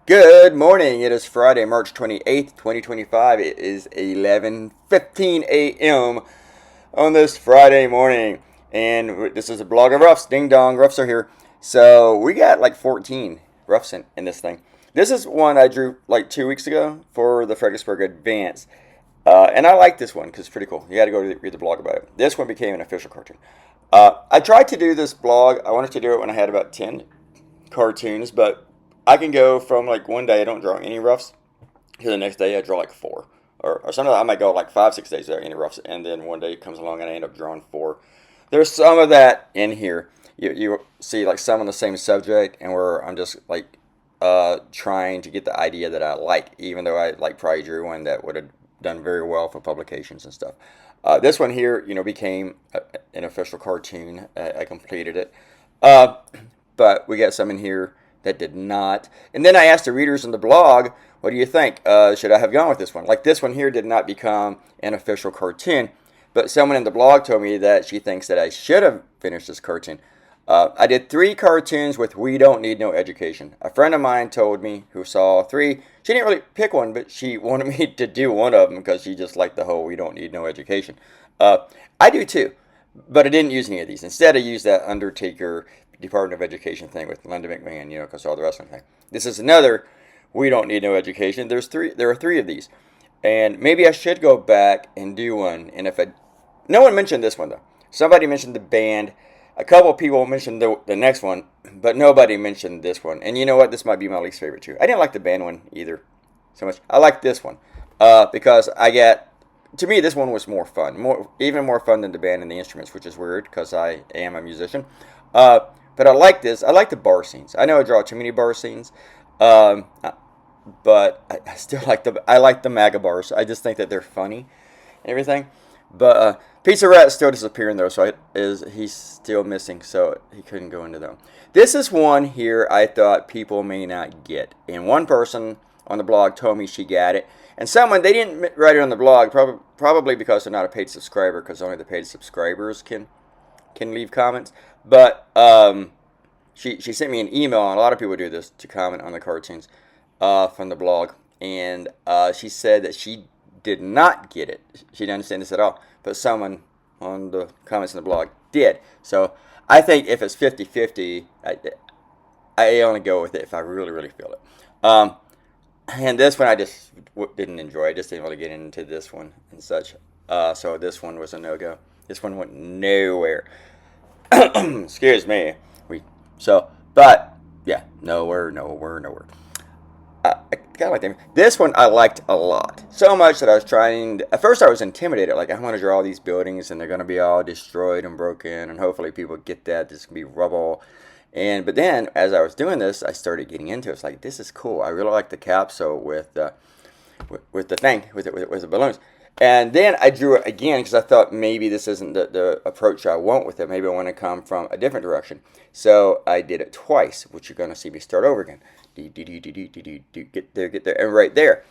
Good morning. It is Friday, March 28th, 2025. It is 11:15 a.m. on this Friday morning. And this is a blog of roughs. Ding dong, roughs are here. So we got like 14 roughs in this thing. This is one I drew like 2 weeks ago for the Fredericksburg Advance. And I like this one because it's pretty cool. You got to go read the blog about it. This one became an official cartoon. I tried to do this blog. I wanted to do it when I had about 10 cartoons, but I can go from like one day I don't draw any roughs to the next day I draw like four. Or sometimes I might go like 5, 6 days without any roughs, and then one day comes along and I end up drawing four. There's some of that in here. You see like some on the same subject, and where I'm just like trying to get the idea that I like, even though I like probably drew one that would have done very well for publications and stuff. This one here, became an official cartoon. I completed it. Uh, but we got some in here that did not. And then I asked the readers on the blog, what do you think? Should I have gone with this one? Like this one here did not become an official cartoon, but someone in the blog told me that she thinks that I should have finished this cartoon. I did 3 cartoons with We Don't Need No Education. A friend of mine told me, who saw 3, she didn't really pick one, but she wanted me to do one of them because she just liked the whole We Don't Need No Education. Uh, I do too, but I didn't use any of these. Instead, I used that Undertaker Department of Education thing with Linda McMahon, because all the wrestling thing. This is another We Don't Need No Education. There are 3 of these. And maybe I should go back and do one. And if I, no one mentioned this one though. Somebody mentioned the band. A couple of people mentioned the next one, but nobody mentioned this one. And you know what? This might be my least favorite too. I didn't like the band one either so much. I like this one because to me, this one was more fun, even more fun than the band and the instruments, which is weird because I am a musician. Uh, but I like this. I like the bar scenes. I know I draw too many bar scenes, um, but I still I like the MAGA bars. I just think that they're funny and everything. But Pizza Rat's still disappearing though, so he's still missing, so he couldn't go into them. This is one here I thought people may not get, and one person on the blog told me she got it, and someone they didn't write it on the blog, probably because they're not a paid subscriber, because only the paid subscribers can leave comments. But she sent me an email, and a lot of people do this to comment on the cartoons from the blog, and she said that she did not get it. She didn't understand this at all, but someone on the comments in the blog did. So I think if it's 50-50, I only go with it if I really, really feel it. And this one I just didn't enjoy. I just didn't really get into this one and such. So this one was a no-go. This one went nowhere. Excuse me. But yeah, nowhere, nowhere, nowhere. I kind of like them. This one I liked a lot. So much that I was trying. At first, I was intimidated. Like, I want to draw all these buildings, and they're going to be all destroyed and broken, and hopefully people get that. This can be rubble. But then, as I was doing this, I started getting into it. It's like, this is cool. I really like the capsule with the thing, with the balloons. And then I drew it again because I thought maybe this isn't the approach I want with it. Maybe I want to come from a different direction. So I did it twice, which you're going to see me start over again. Get there, and right there.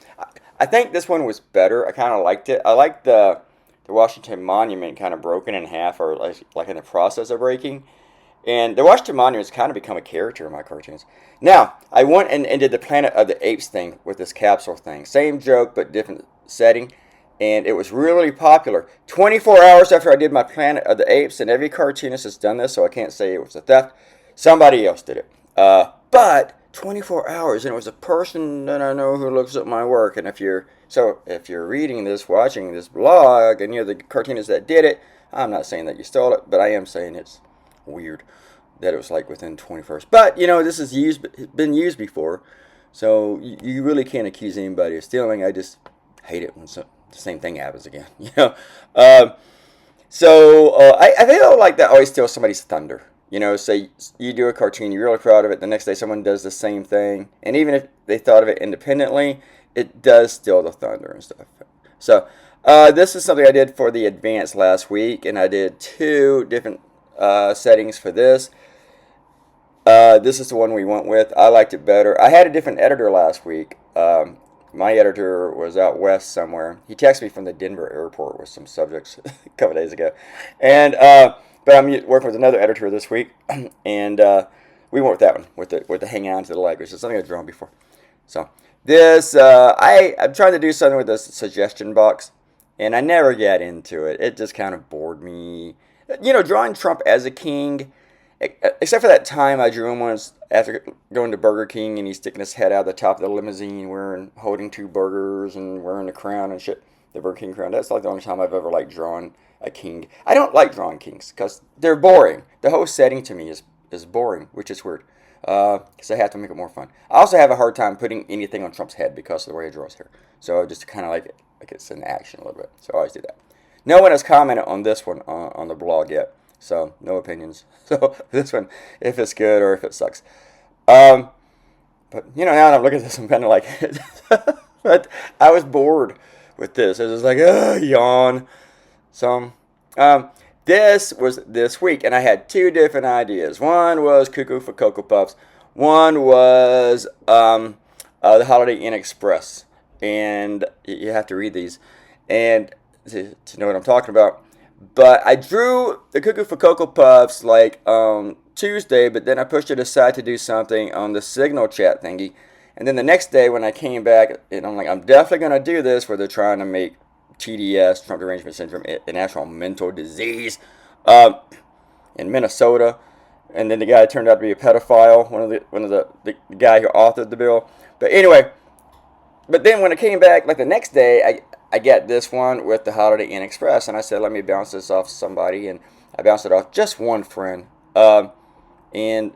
I think this one was better. I kind of liked it. I liked the Washington Monument kind of broken in half, or like in the process of breaking. And the Washington Monument has kind of become a character in my cartoons. Now, I went and did the Planet of the Apes thing with this capsule thing. Same joke, but different setting. And it was really popular. 24 hours after I did my Planet of the Apes, and every cartoonist has done this, so I can't say it was a theft. Somebody else did it. But 24 hours, and it was a person that I know who looks at my work. And if you're reading this, watching this blog, and you're the cartoonist that did it, I'm not saying that you stole it, but I am saying it's weird that it was like within 21st. But this is been used before, so you really can't accuse anybody of stealing. I just hate it when the same thing happens again. I feel like that always steals somebody's thunder. Say you do a cartoon, you're really proud of it. The next day, someone does the same thing, and even if they thought of it independently, it does steal the thunder and stuff. So this is something I did for the advance last week, and I did 2 different settings for this. This is the one we went with. I liked it better. I had a different editor last week. My editor was out west somewhere. He texted me from the Denver airport with some subjects a couple days ago. And but I'm working with another editor this week, and we went with that one, with the hang on to the leg, which is something I've drawn before. So I'm trying to do something with this suggestion box, and I never get into it. It just kind of bored me. Drawing Trump as a king, except for that time I drew him once after going to Burger King and he's sticking his head out the top of the limousine, holding two burgers and wearing the crown and shit, the Burger King crown. That's like the only time I've ever drawn a king. I don't like drawing kings because they're boring. The whole setting to me is boring, which is weird. Because I have to make it more fun. I also have a hard time putting anything on Trump's head because of the way he draws hair. So just kind of like it's in action a little bit. So I always do that. No one has commented on this one on the blog yet, so no opinions. So this one, if it's good or if it sucks. But now that I'm looking at this, I'm kind of like, but I was bored with this. It was like, yawn. So, this was this week, and I had two different ideas. One was Cuckoo for Cocoa Puffs. One was the Holiday Inn Express. And you have to read these and to know what I'm talking about. But I drew the Cuckoo for Cocoa Puffs Tuesday, but then I pushed it aside to do something on the Signal chat thingy. And then the next day when I came back, and I'm like, I'm definitely going to do this where they're trying to make TDS, Trump Derangement Syndrome, an actual mental disease in Minnesota. And then the guy turned out to be a pedophile, one of the guy who authored the bill. But anyway, but then when I came back, the next day, I get this one with the Holiday Inn Express, and I said, let me bounce this off somebody, and I bounced it off just one friend, and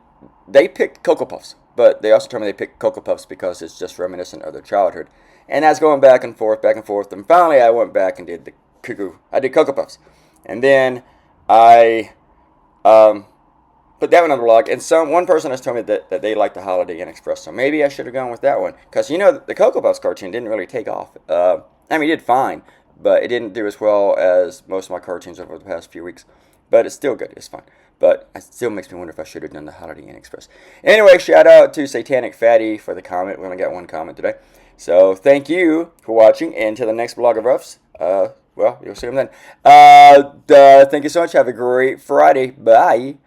they picked Cocoa Puffs, but they also told me they picked Cocoa Puffs because it's just reminiscent of their childhood, and I was going back and forth, and finally I went back and did the Cuckoo. I did Cocoa Puffs, and then I put that one on the blog, and one person has told me that they like the Holiday Inn Express, so maybe I should have gone with that one, because the Cocoa Puffs cartoon didn't really take off. It did fine, but it didn't do as well as most of my cartoons over the past few weeks, but it's still good, it's fine, but it still makes me wonder if I should have done the Holiday Inn Express. Anyway, shout out to Satanic Fatty for the comment. We only got one comment today, so thank you for watching, and until the next Blog of Roughs, you'll see them then. Thank you so much, have a great Friday, bye.